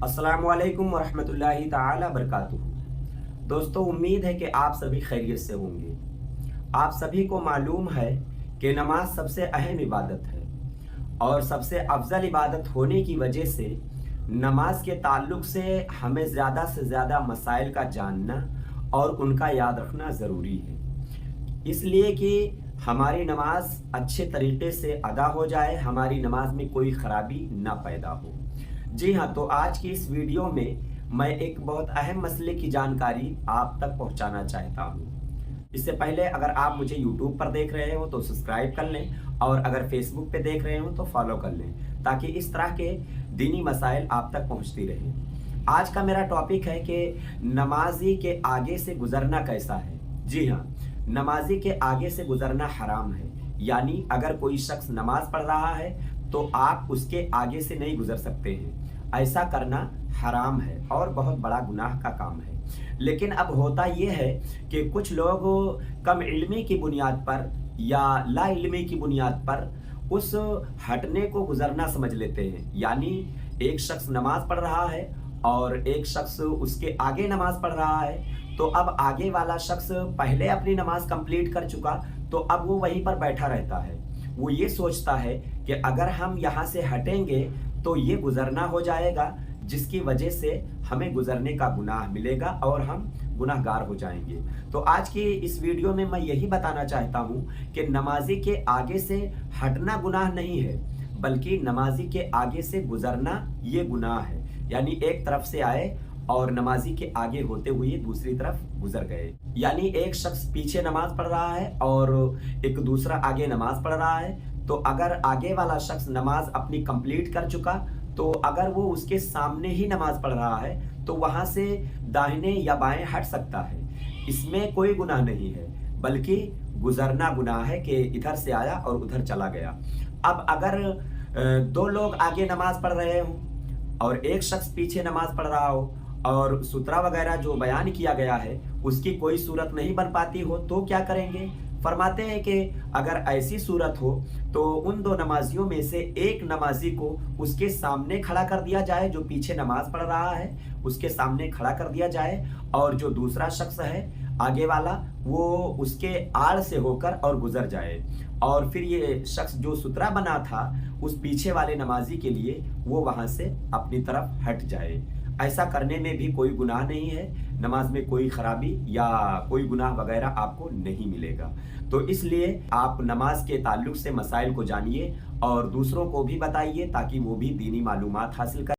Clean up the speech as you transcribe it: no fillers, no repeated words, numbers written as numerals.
अस्सलामुअलैकुम वरहमतुल्लाहि ताला बरकातुहू। दोस्तों, उम्मीद है कि आप सभी खैरियत से होंगे। आप सभी को मालूम है कि नमाज सबसे अहम इबादत है और सबसे अफजल इबादत होने की वजह से नमाज के ताल्लुक से हमें ज़्यादा से ज़्यादा मसाइल का जानना और उनका याद रखना ज़रूरी है, इसलिए कि हमारी नमाज अच्छे तरीके से अदा हो जाए, हमारी नमाज में कोई ख़राबी ना पैदा हो। जी हाँ, तो आज की इस वीडियो में मैं एक बहुत अहम मसले की जानकारी आप तक पहुंचाना चाहता हूं। इससे पहले अगर आप मुझे YouTube पर देख रहे हो तो सब्सक्राइब कर लें और अगर Facebook पे देख रहे हो तो फॉलो कर लें, ताकि इस तरह के दीनी मसाइल आप तक पहुंचती रहें। आज का मेरा टॉपिक है कि नमाजी के आगे से गुजरना कैसा है। जी हाँ, नमाजी के आगे से गुजरना हराम है, यानी अगर कोई शख्स नमाज पढ़ रहा है तो आप उसके आगे से नहीं गुजर सकते हैं। ऐसा करना हराम है और बहुत बड़ा गुनाह का काम है। लेकिन अब होता यह है कि कुछ लोग कम इल्मी की बुनियाद पर या ला इल्मी की बुनियाद पर उस हटने को गुजरना समझ लेते हैं। यानी एक शख्स नमाज पढ़ रहा है और एक शख्स उसके आगे नमाज पढ़ रहा है, तो अब आगे वाला शख्स पहले अपनी नमाज कंप्लीट कर चुका, तो अब वो वहीं पर बैठा रहता है। वो ये सोचता है कि अगर हम यहाँ से हटेंगे तो ये गुजरना हो जाएगा, जिसकी वजह से हमें गुजरने का गुनाह मिलेगा और हम गुनाहगार हो जाएंगे। तो आज की इस वीडियो में मैं यही बताना चाहता हूँ कि नमाजी के आगे से हटना गुनाह नहीं है, बल्कि नमाजी के आगे से गुजरना ये गुनाह है। यानी एक तरफ से आए और नमाजी के आगे होते हुए दूसरी तरफ गुजर गए। यानी एक शख्स पीछे नमाज पढ़ रहा है और एक दूसरा आगे नमाज पढ़ रहा है, तो अगर आगे वाला शख्स नमाज अपनी कंप्लीट कर चुका, तो अगर वो उसके सामने ही नमाज पढ़ रहा है तो वहां से दाहिने या बाएं हट सकता है। इसमें कोई गुनाह नहीं है, बल्कि गुजरना गुनाह है कि इधर से आया और उधर चला गया। अब अगर दो लोग आगे नमाज पढ़ रहे हो और एक शख्स पीछे नमाज पढ़ रहा हो और सूत्रा वगैरह जो बयान किया गया है उसकी कोई सूरत नहीं बन पाती हो, तो क्या करेंगे? फरमाते हैं कि अगर ऐसी सूरत हो तो उन दो नमाजियों में से एक नमाजी को उसके सामने खड़ा कर दिया जाए, जो पीछे नमाज पढ़ रहा है उसके सामने खड़ा कर दिया जाए, और जो दूसरा शख्स है आगे वाला वो उसके आड़ से होकर और गुजर जाए, और फिर ये शख्स जो सुतरा बना था उस पीछे वाले नमाजी के लिए वो वहां से अपनी तरफ हट जाए। ऐसा करने में भी कोई गुनाह नहीं है, नमाज में कोई खराबी या कोई गुनाह वगैरह आपको नहीं मिलेगा। तो इसलिए आप नमाज के ताल्लुक से मसाइल को जानिए और दूसरों को भी बताइए, ताकि वो भी दीनी मालूमात हासिल करें।